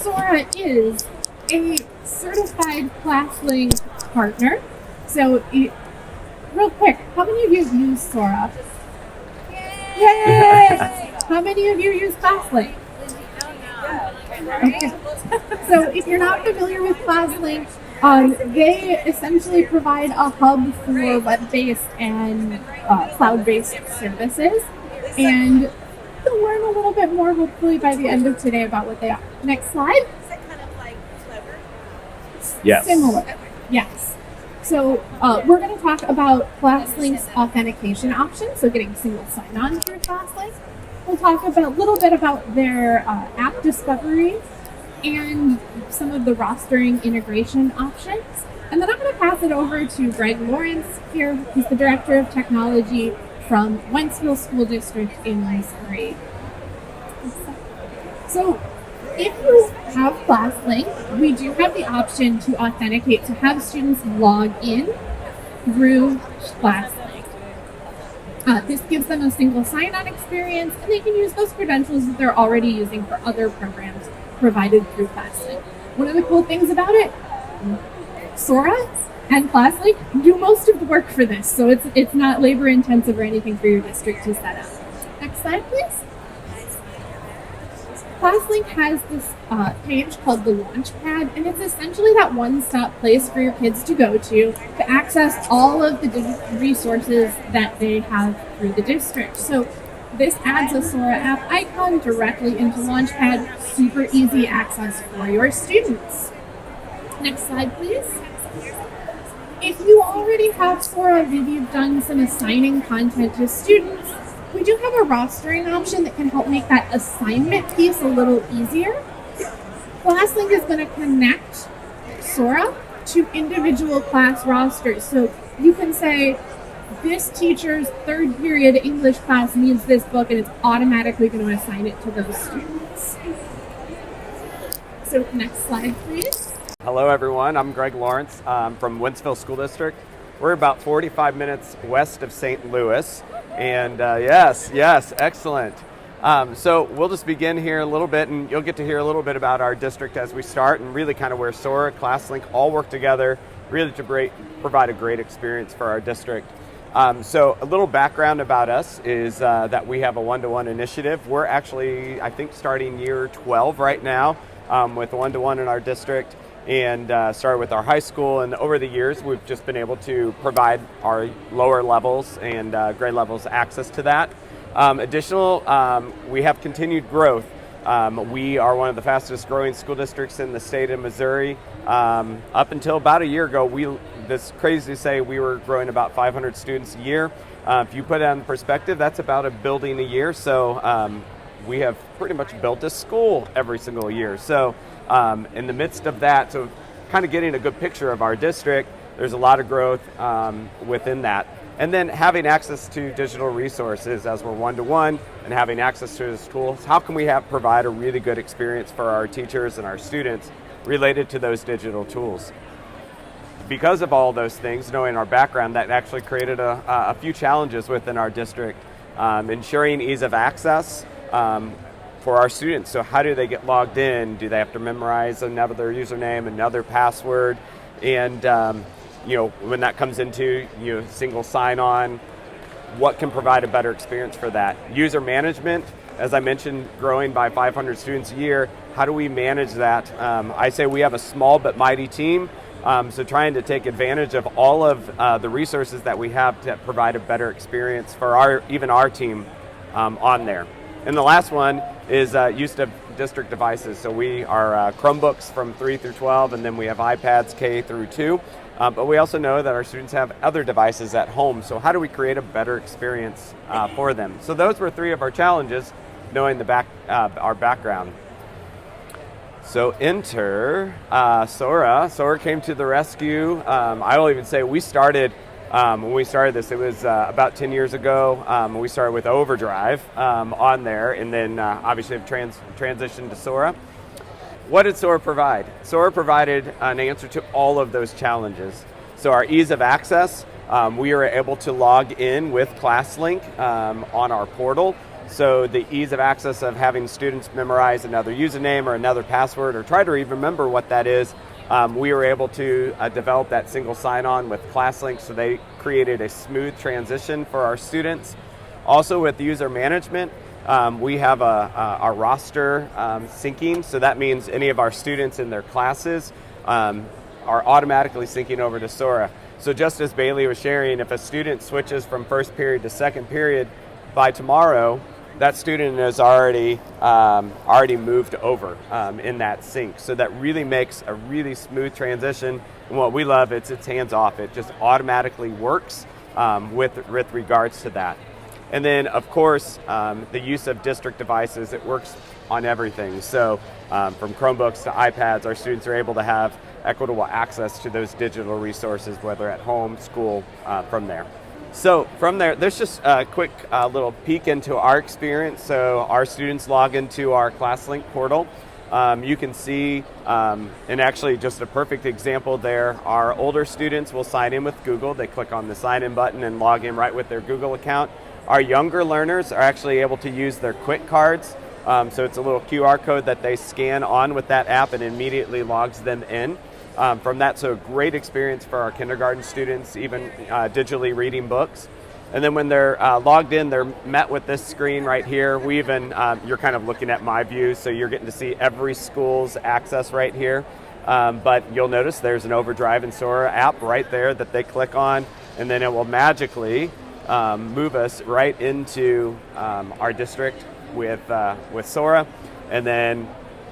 Sora is a certified ClassLink partner. So, real quick, how many of you have used Sora? Yay! How many of you use ClassLink? Okay. So if you're not familiar with ClassLink, they essentially provide a hub for web-based and cloud-based services. And you'll learn a little bit more, hopefully, by the end of today about what they are. Next slide. Is that kind of like Clever? Yes. Similar. Yes. So we're going to talk about ClassLink's authentication option, so getting single sign-on through ClassLink. We'll talk a little bit about their app discovery and some of the rostering integration options. And then I'm going to pass it over to Greg Lawrence here. He's the Director of Technology from Wentzville School District in Missouri. So if you have ClassLink, we do have the option to authenticate, to have students log in through ClassLink. This gives them a single sign-on experience, and they can use those credentials that they're already using for other programs provided through ClassLink. One of the cool things about it, Sora and ClassLink do most of the work for this, so it's not labor-intensive or anything for your district to set up. Next slide, please. ClassLink has this page called the Launchpad, and it's essentially that one-stop place for your kids to go to access all of the digital resources that they have through the district. So this adds a Sora app icon directly into Launchpad, super easy access for your students. Next slide, please. If you already have Sora, maybe you've done some assigning content to students, we do have a rostering option that can help make that assignment piece a little easier. ClassLink is going to connect Sora to individual class rosters. So you can say, this teacher's third period English class needs this book, and it's automatically going to assign it to those students. So next slide, please. Hello, everyone. I'm Greg Lawrence from Wentzville School District. We're about 45 minutes west of St. Louis. And yes, excellent. So we'll just begin here a little bit, and you'll get to hear a little bit about our district as we start, and really kind of where Sora, ClassLink all work together really to provide a great experience for our district. So a little background about us is that we have a one-to-one initiative. We're actually, I think, starting year 12 right now with one-to-one in our district, and started with our high school, and over the years we've just been able to provide our lower levels and grade levels access to that. We have continued growth. We are one of the fastest growing school districts in the state of Missouri. Up until about a year ago, it's crazy to say we were growing about 500 students a year. If you put it in perspective, that's about a building a year. So we have pretty much built a school every single year. So in the midst of that, so kind of getting a good picture of our district, there's a lot of growth within that. And then having access to digital resources as we're one-to-one and having access to those tools, how can we provide a really good experience for our teachers and our students related to those digital tools? Because of all those things, knowing our background, that actually created a few challenges within our district, ensuring ease of access for our students. So how do they get logged in? Do they have to memorize another username, another password? And when that comes into single sign-on, what can provide a better experience for that? User management, as I mentioned, growing by 500 students a year. How do we manage that? I say we have a small but mighty team, so trying to take advantage of all of the resources that we have to provide a better experience for even our team on there. And the last one is use of district devices. So we are Chromebooks from 3 through 12, and then we have iPads K through 2. But we also know that our students have other devices at home. So how do we create a better experience for them? So those were 3 of our challenges, knowing our background. So enter Sora. Sora came to the rescue. I will even say we started, when we started this, it was about 10 years ago. We started with OverDrive on there, and then obviously have transitioned to Sora. What did Sora provide? Sora provided an answer to all of those challenges. So our ease of access, we are able to log in with ClassLink on our portal. So the ease of access of having students memorize another username or another password or try to even remember what that is, we were able to develop that single sign-on with ClassLink, so they created a smooth transition for our students. Also with user management, we have our roster syncing, so that means any of our students in their classes are automatically syncing over to Sora. So just as Bailey was sharing, if a student switches from first period to second period, by tomorrow, that student is already moved over in that sync. So that really makes a really smooth transition. And what we love, it's hands off. It just automatically works with regards to that. And then, of course, the use of district devices, it works on everything. So from Chromebooks to iPads, our students are able to have equitable access to those digital resources, whether at home, school, from there. So from there, there's just a quick little peek into our experience. So our students log into our ClassLink portal. You can see, and actually just a perfect example there, our older students will sign in with Google. They click on the sign in button and log in right with their Google account. Our younger learners are actually able to use their Quick Cards. So it's a little QR code that they scan on with that app and immediately logs them in. From that, so a great experience for our kindergarten students, even digitally reading books. And then when they're logged in, they're met with this screen right here. We even, you're kind of looking at my view, so you're getting to see every school's access right here. But you'll notice there's an OverDrive and Sora app right there that they click on, and then it will magically move us right into our district with Sora, and then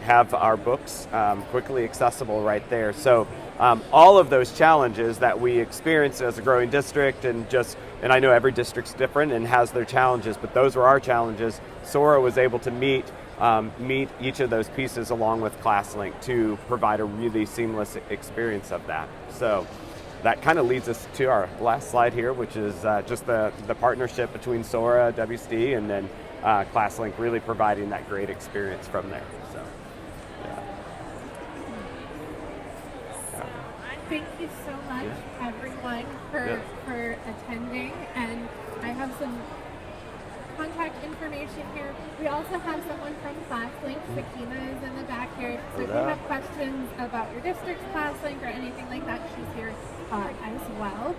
have our books quickly accessible right there. So all of those challenges that we experience as a growing district, and I know every district's different and has their challenges, but those were our challenges. Sora was able to meet each of those pieces along with ClassLink to provide a really seamless experience of that. So that kind of leads us to our last slide here, which is just the partnership between Sora, WSD, and then ClassLink really providing that great experience from there. So, yeah. Thank you so much, everyone, for attending. And I have some contact information here. We also have someone from ClassLink. Sakina is in the back here. So if you have questions about your district's ClassLink or anything like that, she's here as well.